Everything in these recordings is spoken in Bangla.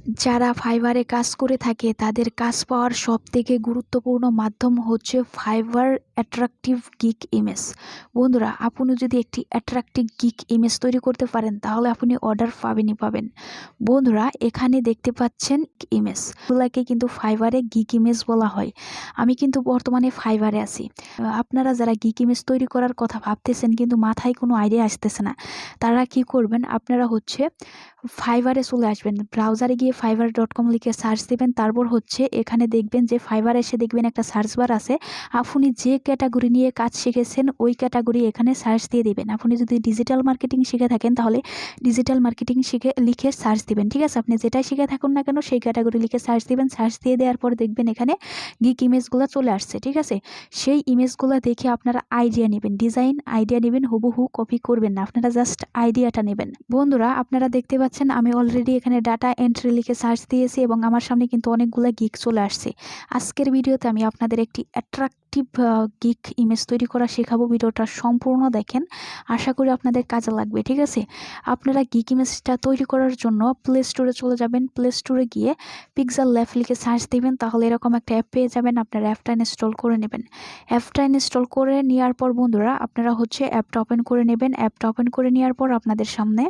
যারা ফাইবারে কাজ করে থাকে তাদের কাজ পাওয়ার সবথেকে গুরুত্বপূর্ণ মাধ্যম হচ্ছে ফাইবার অ্যাট্রাকটিভ গিগ ইমেজ। বন্ধুরা, আপনি যদি একটি অ্যাট্রাকটিভ গিগ ইমেজ তৈরি করতে পারেন তাহলে আপনি অর্ডার পাবেনই পাবেন। বন্ধুরা, এখানে দেখতে পাচ্ছেন ইমেজ, এগুলাকে কিন্তু ফাইবারে গিগ ইমেজ বলা হয়। আমি কিন্তু বর্তমানে ফাইবারে আছি। আপনারা যারা গিগ ইমেজ তৈরি করার কথা ভাবতেছেন কিন্তু মাথায় কোনো আইডিয়া আসতেছে না, তারা কি করবেন, আপনারা হচ্ছে ফাইবারে চলে আসবেন। ব্রাউজারে গিয়ে fiverr.com লিখে সার্চ দিবেন। তারপর হচ্ছে এখানে দেখবেন যে ফাইবার এসে দেখবেন একটা সার্চ বার আছে। আপনি যে ক্যাটাগরি নিয়ে কাজ শিখেছেন ওই ক্যাটাগরি এখানে সার্চ দিয়ে দিবেন। আপনি যদি ডিজিটাল মার্কেটিং শিখে থাকেন তাহলে ডিজিটাল মার্কেটিং লিখে সার্চ দিবেন। ঠিক আছে, আপনি যেটাই শিখে থাকুন না কেন সেই ক্যাটাগরি লিখে সার্চ দিবেন। সার্চ দিয়ে দেওয়ার পর দেখবেন এখানে গিগ ইমেজগুলো চলে আসছে। ঠিক আছে, সেই ইমেজগুলো দেখে আপনারা আইডিয়া নেবেন, ডিজাইন আইডিয়া নেবেন, হুবহু কপি করবেন না, আপনারা জাস্ট আইডিয়াটা নেবেন। বন্ধুরা, আপনারা দেখতে পাচ্ছেন আমি অলরেডি এখানে ডাটা এন্ট্রি লিখে সার্চ দিয়েছি এবং আমার সামনে কিন্তু অনেকগুলো গিগ চলে আসছে। আজকের ভিডিওতে আমি আপনাদের একটি অ্যাট্রাকটিভ গিগ ইমেজ তৈরি করা শেখাবো। ভিডিওটা সম্পূর্ণ দেখেন, আশা করি আপনাদের কাজে লাগবে। ঠিক আছে, আপনারা গিগ ইমেজটা তৈরি করার জন্য প্লে স্টোরে চলে যাবেন। প্লে স্টোরে গিয়ে পিক্সেল ল্যাব লিখে সার্চ দিবেন, তাহলে এরকম একটা অ্যাপ পেয়ে যাবেন। আপনারা অ্যাপটা ইনস্টল করে নেবেন। অ্যাপটা ইনস্টল করে নেওয়ার পর বন্ধুরা আপনারা হচ্ছে অ্যাপটা ওপেন করে নেবেন। অ্যাপটা ওপেন করে নেওয়ার পর আপনাদের সামনে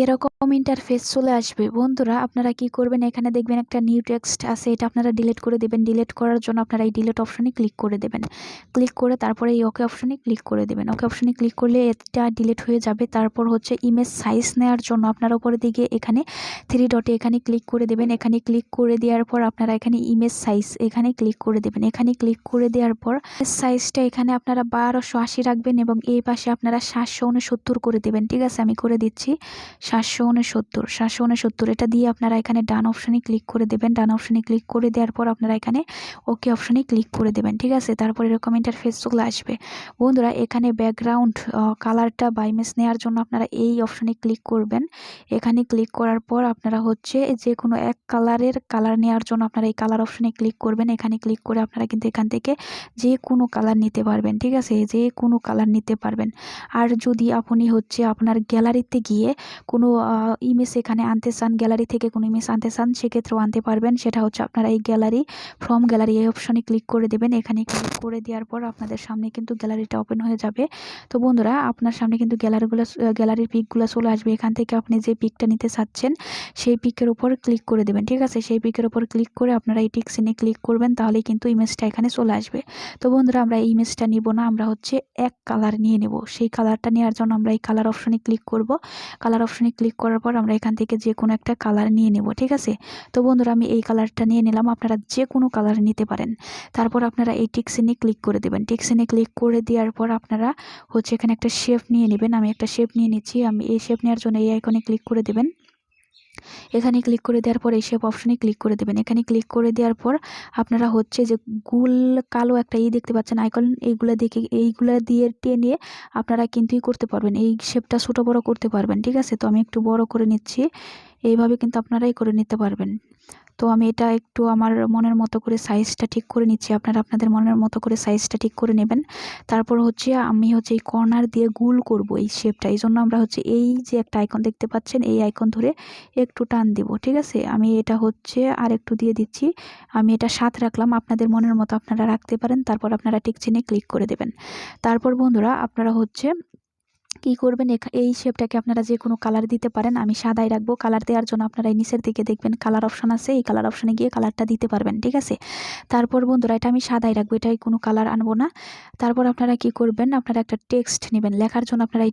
এরকম ইন্টারফেস চলে আসবে। বন্ধুরা, আপনারা কি করবেন, এখানে দেখবেন একটা নিউ টেক্সট আছে, এটা আপনারা ডিলিট করে দেবেন। ডিলিট করার জন্য আপনারা এই ডিলিট অপশনে ক্লিক করে দেবেন। ক্লিক করে তারপরে এই ওকে অপশনে ক্লিক করে দেবেন। ওকে অপশনে ক্লিক করলে এটা ডিলিট হয়ে যাবে। তারপর হচ্ছে ইমেজ সাইজ নেওয়ার জন্য আপনারা উপরের দিকে এখানে 3 ডটে এখানে ক্লিক করে দেবেন। এখানে ক্লিক করে দেওয়ার পর আপনারা এখানে ইমেজ সাইজ এখানে ক্লিক করে দেবেন। এখানে ক্লিক করে দেওয়ার পর সাইজটা এখানে আপনারা 1280 রাখবেন এবং এই পাশে আপনারা 769 করে দেবেন। ঠিক আছে, আমি করে দিচ্ছি 769 এটা দিয়ে আপনারা এখানে ডান অপশনে ক্লিক করে দেবেন। ডান অপশনে ক্লিক করে দেওয়ার পর আপনারা এখানে ওকে অপশনে ক্লিক করে দেবেন। ঠিক আছে, তারপর এরকম ইন্টারফেস চলে আসবে। বন্ধুরা, এখানে ব্যাকগ্রাউন্ড কালারটা বা ইমেজ নেওয়ার জন্য আপনারা এই অপশনে ক্লিক করবেন। এখানে ক্লিক করার পর আপনারা হচ্ছে যে কোনো এক কালারের কালার নেওয়ার জন্য আপনারা এই কালার অপশনে ক্লিক করবেন। এখানে ক্লিক করে আপনারা কিন্তু এখান থেকে যে কোনো কালার নিতে পারবেন। ঠিক আছে, যে কোনো কালার নিতে পারবেন। আর যদি আপনি হচ্ছে আপনার গ্যালারিতে গিয়ে কোনো ইমেজ এখানে আনতে চান, গ্যালারি থেকে কোনো ইমেজ আনতে চান, সেক্ষেত্রেও আনতে পারবেন। সেটা হচ্ছে আপনারা এই গ্যালারি ফ্রম গ্যালারি এই অপশনে ক্লিক করে দেবেন। এখানে ক্লিক করে দেওয়ার পর আপনাদের সামনে কিন্তু গ্যালারিটা ওপেন হয়ে যাবে। তো বন্ধুরা, আপনার সামনে কিন্তু গ্যালারির পিকগুলো চলে আসবে। এখান থেকে আপনি যে পিকটা নিতে চাচ্ছেন সেই পিকের উপর ক্লিক করে দেবেন। ঠিক আছে, সেই পিকের উপর ক্লিক করে আপনারা এই টিক চিহ্নে ক্লিক করবেন, তাহলে কিন্তু ইমেজটা এখানে চলে আসবে। তো বন্ধুরা, আমরা এই ইমেজটা নিব না, আমরা হচ্ছে এক কালার নিয়ে নেব। সেই কালারটা নেওয়ার জন্য আমরা এই কালার অপশনে ক্লিক করব। কালার অপশনে ক্লিক করার পর আমরা এখান থেকে যে কোনো একটা কালার নিয়ে নেব। ঠিক আছে, তো বন্ধুরা আমি এই কালারটা নিয়ে নিলাম, আপনারা যে কোনো কালার নিতে পারেন। তারপর আপনারা এই টিক চিহ্নে ক্লিক করে দেবেন। টিক চিহ্নে ক্লিক করে দেওয়ার পর আপনারা হচ্ছে এখানে একটা শেপ নিয়ে নেবেন। আমি একটা শেপ নিয়ে নিচ্ছি। আমি এই শেপ নেওয়ার জন্য এই আইকনে ক্লিক করে দেবেন। এখানে ক্লিক করে দেওয়ার পর এই শেপ অপশনে ক্লিক করে দেবেন। এখানে ক্লিক করে দেওয়ার পর আপনারা হচ্ছে যে গোল কালো একটা দেখতে পাচ্ছেন আইকন, এইগুলা দিয়ে টেনে আপনারা কিন্তু করতে পারবেন, এই শেপটা ছোট বড় করতে পারবেন। ঠিক আছে, তো আমি একটু বড় করে নিচ্ছি। এইভাবে কিন্তু আপনারাই করে নিতে পারবেন। তো আমি এটা একটু আমার মনের মতো করে সাইজটা ঠিক করে নিচ্ছি। আপনারা আপনাদের মনের মতো করে সাইজটা ঠিক করে নেবেন। তারপর হচ্ছে আমি হচ্ছে এই কর্নার দিয়ে গোল করব এই শেপটা। এই জন্য আমরা হচ্ছে এই যে একটা আইকন দেখতে পাচ্ছেন এই আইকন ধরে একটু টান দিব। ঠিক আছে, আমি এটা হচ্ছে আর একটু দিয়ে দিচ্ছি। আমি এটা 7 রাখলাম, আপনাদের মনের মতো আপনারা রাখতে পারেন। তারপর আপনারা টিক চিহ্নে ক্লিক করে দেবেন। তারপর বন্ধুরা আপনারা হচ্ছে কি করবেন, এই শেপটাকে আপনারা যে কোনো কালার দিতে পারেন। আমি সাদাই রাখবো। কালার দেওয়ার জন্য আপনারা এই নিচের দিকে দেখবেন কালার অপশন আছে, এই কালার অপশনে গিয়ে কালারটা দিতে পারবেন। ঠিক আছে, তারপর বন্ধুরা এটা আমি সাদাই রাখবো, এটাই কোনো কালার আনবো না। তারপর আপনারা কি করবেন, আপনারা একটা টেক্সট নেবেন। লেখার জন্য আপনারা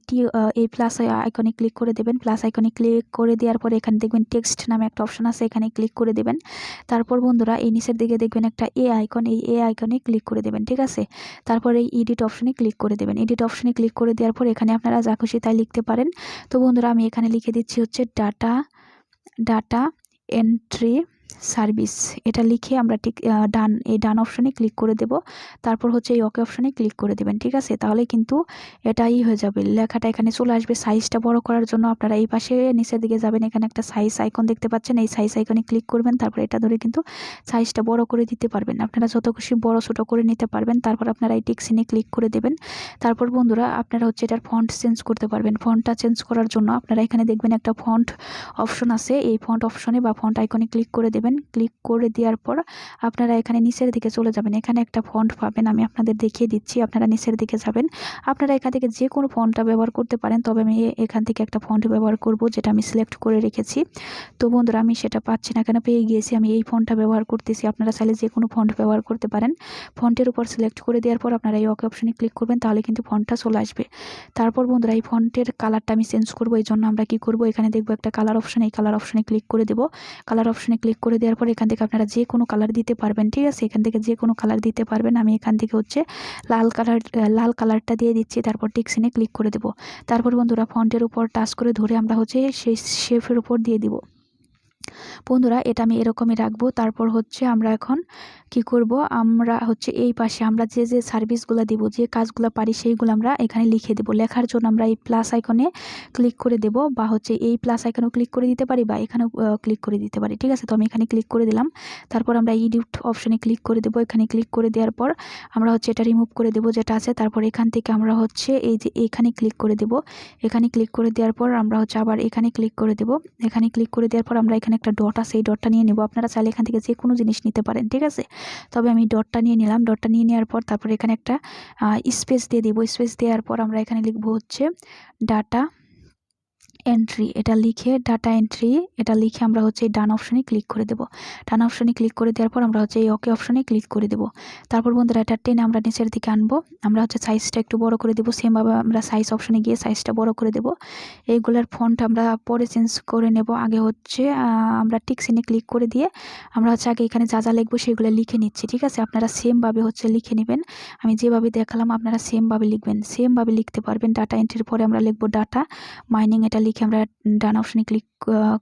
এই প্লাস আইকনে ক্লিক করে দেবেন। প্লাস আইকনে ক্লিক করে দেওয়ার পরে এখানে দেখবেন টেক্সট নামে একটা অপশন আছে, এখানে ক্লিক করে দেবেন। তারপর বন্ধুরা এই নিচের দিকে দেখবেন একটা আইকন, এই আইকনে ক্লিক করে দেবেন। ঠিক আছে, তারপর এই এডিট অপশনে ক্লিক করে দেবেন। এডিট অপশনে ক্লিক করে দেওয়ার পর এখানে আপনারা যা খুশি তাই লিখতে পারেন। তো বন্ধুরা আমি এখানে লিখে দিচ্ছি হচ্ছে ডাটা এন্ট্রি সার্ভিস এটা লিখে আমরা ঠিক ডান, এই ডান অপশনে ক্লিক করে দেব। তারপর হচ্ছে এই ওকে অপশনে ক্লিক করে দেবেন, ঠিক আছে? তাহলে কিন্তু এটাই হয়ে যাবে, লেখাটা এখানে চলে আসবে। সাইজটা বড় করার জন্য আপনারা এই পাশে নিচের দিকে যাবেন, এখানে একটা সাইজ আইকন দেখতে পাচ্ছেন, এই সাইজ আইকনে ক্লিক করবেন। তারপর এটা ধরে কিন্তু সাইজটা বড় করে দিতে পারবেন, আপনারা যত খুশি বড় ছোট করে নিতে পারবেন। তারপর আপনারা এই টিক চিহ্নে ক্লিক করে দেবেন। তারপর বন্ধুরা আপনারা হচ্ছে এটার ফন্ট চেঞ্জ করতে পারবেন। ফন্টটা চেঞ্জ করার জন্য আপনারা এখানে দেখবেন একটা ফন্ট অপশন আছে, এই ফন্ট অপশনে বা ফন্ট আইকনে ক্লিক করে দেবেন। ক্লিক করে দেওয়ার পর আপনারা এখানে নিচের দিকে চলে যাবেন, এখানে একটা ফন্ট পাবেন, আমি আপনাদের দেখিয়ে দিচ্ছি। আপনারা নিচের দিকে যাবেন, আপনারা এখান থেকে যে কোনো ফন্টটা ব্যবহার করতে পারেন, তবে আমি এখান থেকে একটা ফন্ট ব্যবহার করব যেটা আমি সিলেক্ট করে রেখেছি। তো বন্ধুরা আমি সেটা পাচ্ছি না, কেন পেয়ে গিয়েছি, আমি এই ফন্টটা ব্যবহার করতেছি। আপনারা চাইলে যে কোনো ফন্ট ব্যবহার করতে পারেন। ফন্টের উপর সিলেক্ট করে দেওয়ার পর আপনারা এই ওকে অপশনে ক্লিক করবেন, তাহলে কিন্তু ফন্টটা চলে আসবে। তারপর বন্ধুরা এই ফন্টের কালারটা আমি চেঞ্জ করব, এই জন্য আমরা কি করব, এখানে দেখবো একটা কালার অপশন, এই কালার অপশনে ক্লিক করে দেব। কালার অপশনে ক্লিক করে দেওয়ার পর এখান থেকে আপনারা যে কোনো কালার দিতে পারবেন, ঠিক আছে? এখান থেকে যে কোনো কালার দিতে পারবেন। আমি এখান থেকে হচ্ছে লাল কালারটা দিয়ে দিচ্ছি। তারপর টিক চিহ্নে ক্লিক করে দেব। তারপর বন্ধুরা ফন্টের উপর টাচ করে ধরে আমরা হচ্ছে সেই শেপের উপর দিয়ে দিব। বন্ধুরা এটা আমি এরকমই রাখবো। তারপর হচ্ছে আমরা এখন কি করব, আমরা হচ্ছে এই পাশে আমরা যে যে সার্ভিসগুলো দিব, যে কাজগুলো পারি সেইগুলো আমরা এখানে লিখে দেব। লেখার জন্য আমরা এই প্লাস আইকনে ক্লিক করে দেব, বা হচ্ছে এই প্লাস আইকনেও ক্লিক করে দিতে পারি, বা এখানেও ক্লিক করে দিতে পারি, ঠিক আছে? তো আমি এখানে ক্লিক করে দিলাম। তারপর আমরা এডিট অপশনে ক্লিক করে দেব। এখানে ক্লিক করে দেওয়ার পর আমরা হচ্ছে এটা রিমুভ করে দেব যেটা আছে। তারপর এখান থেকে আমরা হচ্ছে এই যে এখানে ক্লিক করে দেব। এখানে ক্লিক করে দেওয়ার পর আমরা হচ্ছে আবার এখানে ক্লিক করে দেব। এখানে ক্লিক করে দেওয়ার পর আমরা এখানে একটা ডট আছে, এই ডটটা নিয়ে নেব। আপনারা চাইলে এখান থেকে যে কোনো জিনিস নিতে পারেন, ঠিক আছে? তবে আমি ডটটা নিয়ে নিলাম। ডটটা নিয়ে নেওয়ার পর তারপর এখানে একটা স্পেস দিয়ে দিব। স্পেস দেওয়ার পর আমরা এখানে লিখব হচ্ছে ডাটা এন্ট্রি, এটা লিখে ডাটা এন্ট্রি এটা লিখে আমরা হচ্ছে এই ডান অপশনে ক্লিক করে দেব। ডান অপশনে ক্লিক করে দেওয়ার পর আমরা হচ্ছে এই ওকে অপশনে ক্লিক করে দেব। তারপর বন্ধুরা এটা টেনে আমরা নিচের দিকে আনবো। আমরা হচ্ছে সাইজটা একটু বড় করে দেব। সেমভাবে আমরা সাইজ অপশনে গিয়ে সাইজটা বড় করে দেব। এইগুলোর ফন্ট আমরা পরে চেঞ্জ করে নেব। আগে হচ্ছে আমরা টিক চিহ্নে ক্লিক করে দিয়ে আমরা হচ্ছে আগে এখানে যা যা লিখবো সেগুলো লিখে নিচ্ছি, ঠিক আছে? আপনারা সেমভাবে হচ্ছে লিখে নেবেন। আমি যেভাবে দেখালাম আপনারা সেমভাবে লিখবেন, সেমভাবে লিখতে পারবেন। ডাটা এন্ট্রির পরে আমরা লিখবো ডাটা মাইনিং, এটা লিখে আমরা ডান অপশনে ক্লিক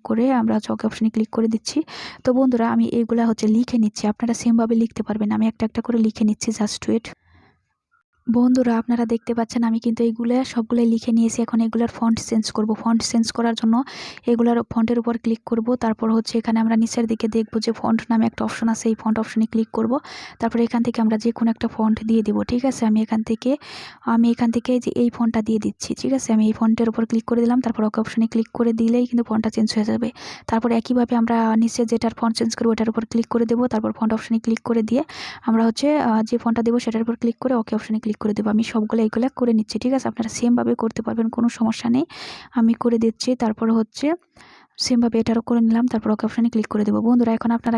করে আমরা ওকে অপশনে ক্লিক করে দিচ্ছি। তো বন্ধুরা আমি এইগুলা হচ্ছে লিখে নিচ্ছি, আপনারা সেমভাবে লিখতে পারবেন। আমি একটা একটা করে লিখে নিচ্ছি, জাস্ট ওয়েট। বন্ধুরা আপনারা দেখতে পাচ্ছেন আমি কিন্তু এইগুলো সবগুলোই লিখে নিয়েছি। এখন এগুলার ফন্ট চেঞ্জ করব। ফন্ট চেঞ্জ করার জন্য এগুলার ফন্টের উপর ক্লিক করব। তারপর হচ্ছে এখানে আমরা নিচের দিকে দেখব যে ফন্ট নামে একটা অপশন আছে, এই ফন্ট অপশনে ক্লিক করব। তারপর এখান থেকে আমরা যে কোনো একটা ফন্ট দিয়ে দিব, ঠিক আছে? আমি এখান থেকে যে এই ফন্টটা দিয়ে দিচ্ছি, ঠিক আছে? আমি এই ফন্টের উপর ক্লিক করে দিলাম। তারপর ওকে অপশনে ক্লিক করে দিলেই কিন্তু ফন্টটা চেঞ্জ হয়ে যাবে। তারপর একইভাবে আমরা নিচে যেটার ফন্ট চেঞ্জ করবো ওটার উপর ক্লিক করে দেব। তারপর ফন্ট অপশনে ক্লিক করে দিয়ে আমরা হচ্ছে যে ফন্টটা দেবো সেটার উপর ক্লিক করে ওকে অপশনে ক্লিক করে দেবো। আমি সবগুলো এইগুলো করে নিচ্ছি, ঠিক আছে? আপনারা সেমভাবে করতে পারবেন, কোনো সমস্যা নেই। আমি করে দিচ্ছি। তারপর হচ্ছে সেমভাবে এটারও করে নিলাম। তারপর ওকে অপশনে ক্লিক করে দেবো। বন্ধুরা এখন আপনারা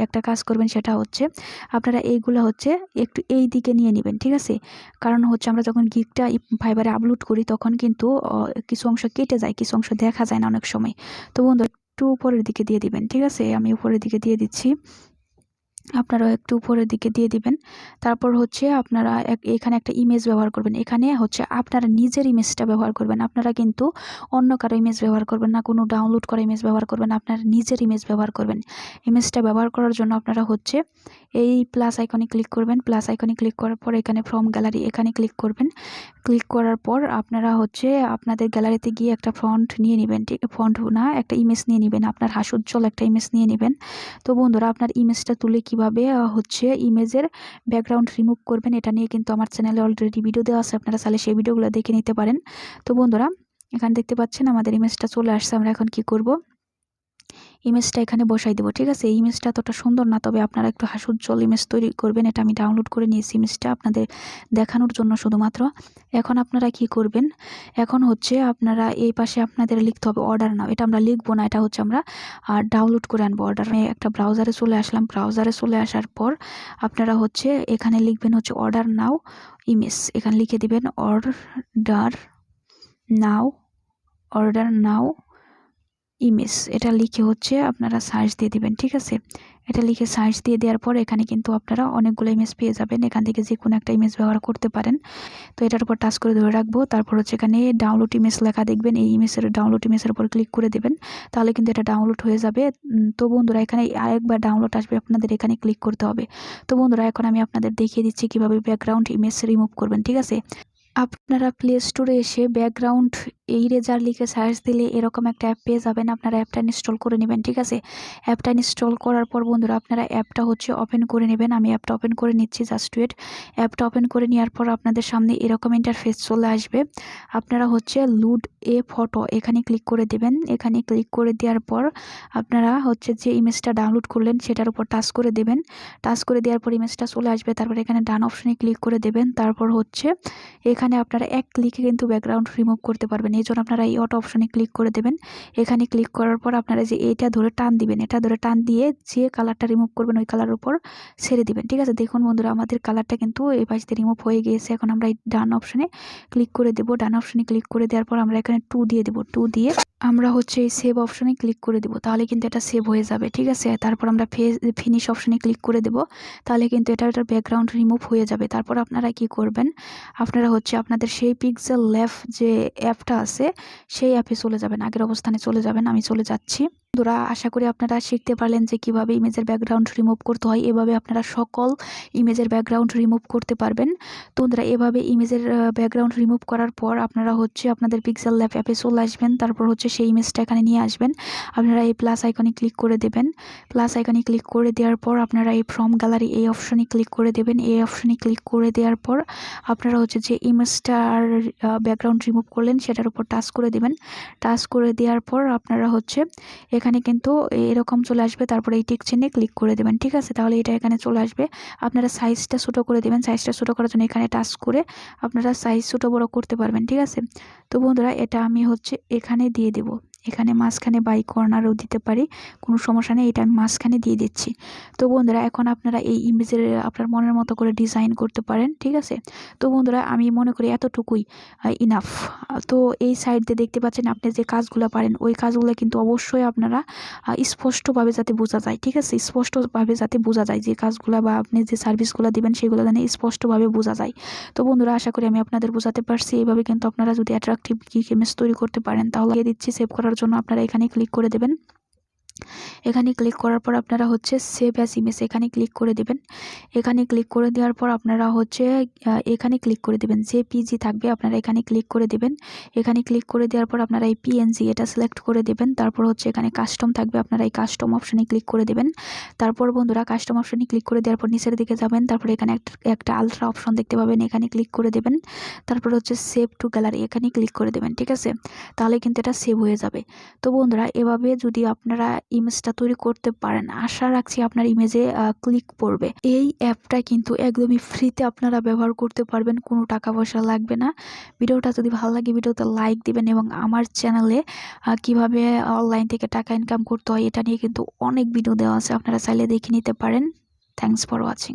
একটা কাজ করবেন, সেটা হচ্ছে আপনারা এইগুলো হচ্ছে একটু এই দিকে নিয়ে নেবেন, ঠিক আছে? কারণ হচ্ছে আমরা যখন গিগটা ফাইবারে আপলোড করি তখন কিন্তু কিছু অংশ কেটে যায়, কিছু অংশ দেখা যায় না অনেক সময়। তো বন্ধুরা একটু উপরের দিকে দিয়ে দিবেন, ঠিক আছে? আমি উপরের দিকে দিয়ে দিচ্ছি, আপনারা একটু উপরের দিকে দিয়ে দিবেন। তারপর হচ্ছে আপনারা এখানে একটা ইমেজ ব্যবহার করবেন। এখানে হচ্ছে আপনারা নিজের ইমেজটা ব্যবহার করবেন। আপনারা কিন্তু অন্য কারো ইমেজ ব্যবহার করবেন না, কোনো ডাউনলোড করা ইমেজ ব্যবহার করবেন না, আপনারা নিজের ইমেজ ব্যবহার করবেন। ইমেজটা ব্যবহার করার জন্য আপনারা হচ্ছে এই প্লাস আইকনে ক্লিক করবেন। প্লাস আইকনে ক্লিক করার পর এখানে ফ্রম গ্যালারি এখানে ক্লিক করবেন। ক্লিক করার পর আপনারা হচ্ছে আপনাদের গ্যালারিতে গিয়ে একটা ফন্ট নিয়ে নেবেন, ঠিক ফন্ট না, একটা ইমেজ নিয়ে নেবেন, আপনার হাস্যোজ্জ্বল একটা ইমেজ নিয়ে নেবেন। তো বন্ধুরা আপনার ইমেজটা তুলে কিভাবে হচ্ছে ইমেজের ব্যাকগ্রাউন্ড রিমুভ করবেন এটা নিয়ে কিন্তু আমার চ্যানেলে অলরেডি ভিডিও দেওয়া আছে, আপনারা চাইলে সেই ভিডিওগুলো দেখে নিতে পারেন। তো বন্ধুরা এখানে দেখতে পাচ্ছেন আমাদের ইমেজটা চলে আসছে। আমরা এখন কি করব, ইমেজটা এখানে বসাই দেবো, ঠিক আছে? এই ইমেজটা এতটা সুন্দর না, তবে আপনারা একটু হাস্যোজ্জ্বল ইমেজ তৈরি করবেন। এটা আমি ডাউনলোড করে নিয়েছি ইমেজটা আপনাদের দেখানোর জন্য শুধুমাত্র। এখন আপনারা কি করবেন, এখন হচ্ছে আপনারা এই পাশে আপনাদের লিখতে হবে অর্ডার নাও। এটা আমরা লিখবো না, এটা হচ্ছে আমরা ডাউনলোড করে আনবো। অর্ডার একটা ব্রাউজারে চলে আসলাম। ব্রাউজারে চলে আসার পর আপনারা হচ্ছে এখানে লিখবেন হচ্ছে অর্ডার নাও ইমেজ। এখানে লিখে দিবেন অর্ডার নাও, অর্ডার নাও ইমেজ এটা লিখে হচ্ছে আপনারা সার্চ দিয়ে দিবেন। ঠিক আছে, এটা লিখে সার্চ দিয়ে দেওয়ার পর এখানে কিন্তু আপনারা অনেকগুলো ইমেজ পেয়ে যাবেন। এখান থেকে যে কোনো একটা ইমেজ ব্যবহার করতে পারেন। তো এটার উপর টাচ করে ধরে রাখবো। তারপর হচ্ছে এখানে ডাউনলোড ইমেজ লেখা দেখবেন, এই ডাউনলোড ইমেজের উপর ক্লিক করে দেবেন, তাহলে কিন্তু এটা ডাউনলোড হয়ে যাবে। তো বন্ধুরা এখানে আরেকবার ডাউনলোড আসবে, আপনাদের এখানে ক্লিক করতে হবে। তো বন্ধুরা এখন আমি আপনাদের দেখিয়ে দিচ্ছি কিভাবে ব্যাকগ্রাউন্ড ইমেজ রিমুভ করবেন। ঠিক আছে, আপনারা প্লে স্টোরে এসে ব্যাকগ্রাউন্ড ইরেজার লিখে সার্চ দিলে এরকম একটা অ্যাপ পেয়ে যাবেন। আপনারা অ্যাপটা ইনস্টল করে নেবেন। ঠিক আছে, অ্যাপটা ইনস্টল করার পর বন্ধুরা আপনারা অ্যাপটা হচ্ছে ওপেন করে নেবেন। আমি অ্যাপটা ওপেন করে নিচ্ছি, জাস্ট ওয়েট। অ্যাপটা ওপেন করে নেওয়ার পর আপনাদের সামনে এরকম ইন্টারফেস চলে আসবে। আপনারা হচ্ছে লুড এ ফটো এখানে ক্লিক করে দেবেন। এখানে ক্লিক করে দেওয়ার পর আপনারা হচ্ছে যে ইমেজটা ডাউনলোড করলেন সেটার উপর টাচ করে দেবেন। টাচ করে দেওয়ার পর ইমেজটা চলে আসবে। তারপর এখানে ডান অপশনে ক্লিক করে দেবেন। তারপর হচ্ছে এখানে আপনারা এক ক্লিকে কিন্তু ব্যাকগ্রাউন্ড রিমুভ করতে পারবেন। এই জন্য আপনারা এই অটো অপশনে ক্লিক করে দেবেন। এখানে ক্লিক করার পর আপনারা যে এটা ধরে টান দিবেন, এটা ধরে টান দিয়ে যে কালারটা রিমুভ করবেন ওই কালারের উপর ছেড়ে দিবেন। ঠিক আছে, দেখুন বন্ধুরা আমাদের কালারটা কিন্তু এই পাশ দিয়ে রিমুভ হয়ে গিয়েছে। এখন আমরা এই ডান অপশনে ক্লিক করে দেব। ডান অপশনে ক্লিক করে দেওয়ার পর আমরা এখানে 2 দিয়ে দেব। 2 দিয়ে আমরা হচ্ছে এই সেভ অপশনে ক্লিক করে দেব, তাহলে কিন্তু এটা সেভ হয়ে যাবে। ঠিক আছে, তারপর আমরা ফিনিশ অপশনে ক্লিক করে দেব, তাহলে কিন্তু এটার ব্যাকগ্রাউন্ড রিমুভ হয়ে যাবে। তারপর আপনারা কি করবেন, আপনারা হচ্ছে আপনাদের সেই পিক্সেল ল্যাব যে অ্যাপটা আছে সেই অ্যাপে চলে যাবেন, আগের অবস্থানে চলে যাবেন। আমি চলে যাচ্ছি। বন্ধুরা আশা করি আপনারা শিখতে পারলেন যে কিভাবে ইমেজের ব্যাকগ্রাউন্ড রিমুভ করতে হয়। এভাবে আপনারা সকল ইমেজের ব্যাকগ্রাউন্ড রিমুভ করতে পারবেন। তো বন্ধুরা এভাবে ইমেজের ব্যাকগ্রাউন্ড রিমুভ করার পর আপনারা হচ্ছে আপনাদের পিক্সেল ল্যাব অ্যাপে চলে আসবেন। তারপর হচ্ছে সেই ইমেজটা এখানে নিয়ে আসবেন। আপনারা এই প্লাস আইকনে ক্লিক করে দেবেন। প্লাস আইকনে ক্লিক করে দেওয়ার পর আপনারা এই ফ্রম গ্যালারি এই অপশনে ক্লিক করে দেবেন। এই অপশনে ক্লিক করে দেওয়ার পর আপনারা হচ্ছে যে ইমেজটার ব্যাকগ্রাউন্ড রিমুভ করলেন সেটার উপর টাচ করে দেবেন। টাচ করে দেওয়ার পর আপনারা হচ্ছে এখানে কিন্তু এরকম চলে আসবে। তারপরে এই টিক চিহ্নে ক্লিক করে দেবেন। ঠিক আছে, তাহলে এটা এখানে চলে আসবে। আপনারা সাইজটা ছোটো করে দেবেন। সাইজটা ছোটো করার জন্য এখানে টাচ করে আপনারা সাইজ ছোটো বড়ো করতে পারবেন। ঠিক আছে, তো বন্ধুরা এটা আমি হচ্ছে এখানে দিয়ে দেব। এখানে মাঝখানে বাই কর্নারও দিতে পারি, কোনো সমস্যা নেই। এটা আমি মাঝখানে দিয়ে দিচ্ছি। তো বন্ধুরা এখন আপনারা এই ইমেজের আপনার মনের মতো করে ডিজাইন করতে পারেন। ঠিক আছে, তো বন্ধুরা আমি মনে করি এতটুকুই ইনাফ। তো এই সাইড দিয়ে দেখতে পাচ্ছেন আপনি যে কাজগুলো পারেন ওই কাজগুলো কিন্তু অবশ্যই আপনারা স্পষ্টভাবে যাতে বোঝা যায়। ঠিক আছে, স্পষ্টভাবে যাতে বোঝা যায় যে কাজগুলো বা আপনি যে সার্ভিসগুলো দিবেন সেগুলো যেন স্পষ্টভাবে বোঝা যায়। তো বন্ধুরা আশা করি আমি আপনাদের বোঝাতে পারছি। এইভাবে কিন্তু আপনারা যদি অ্যাট্রাকটিভ গিগ ইমেজ তৈরি করতে পারেন তাহলে দিচ্ছি সেভ করার জন্য আপনারা এখানে ক্লিক করে দেবেন। এখানে ক্লিক করার পর আপনারা হচ্ছে সেভ অ্যাজ ইমেজ এখানে ক্লিক করে দেবেন। এখানে ক্লিক করে দেওয়ার পর আপনারা হচ্ছে এখানে ক্লিক করে দেবেন। যে পিজি থাকবে আপনারা এখানে ক্লিক করে দেবেন। এখানে ক্লিক করে দেওয়ার পর আপনারা এই পিএনজি এটা সিলেক্ট করে দেবেন। তারপর হচ্ছে এখানে কাস্টম থাকবে, আপনারা এই কাস্টম অপশনে ক্লিক করে দেবেন। তারপর বন্ধুরা কাস্টম অপশনে ক্লিক করে দেওয়ার পর নিচের দিকে যাবেন। তারপর এখানে একটা আলট্রা অপশন দেখতে পাবেন, এখানে ক্লিক করে দেবেন। তারপর হচ্ছে সেভ টু গ্যালারি এখানে ক্লিক করে দেবেন। ঠিক আছে, তাহলে কিন্তু এটা সেভ হয়ে যাবে। তো বন্ধুরা এভাবে যদি আপনারা ইমেজটা তৈরি করতে পারেন আশা রাখছি আপনার ইমেজে ক্লিক পড়বে। এই অ্যাপটা কিন্তু একদমই ফ্রিতে আপনারা ব্যবহার করতে পারবেন, কোনো টাকা পয়সা লাগবে না। ভিডিওটা যদি ভালো লাগে ভিডিওতে লাইক দিবেন এবং আমার চ্যানেলে কিভাবে অনলাইন থেকে টাকা ইনকাম করতে হয় এটা নিয়ে কিন্তু অনেক ভিডিও দেওয়া আছে, আপনারা চাইলে দেখে নিতে পারেন। Thanks for watching.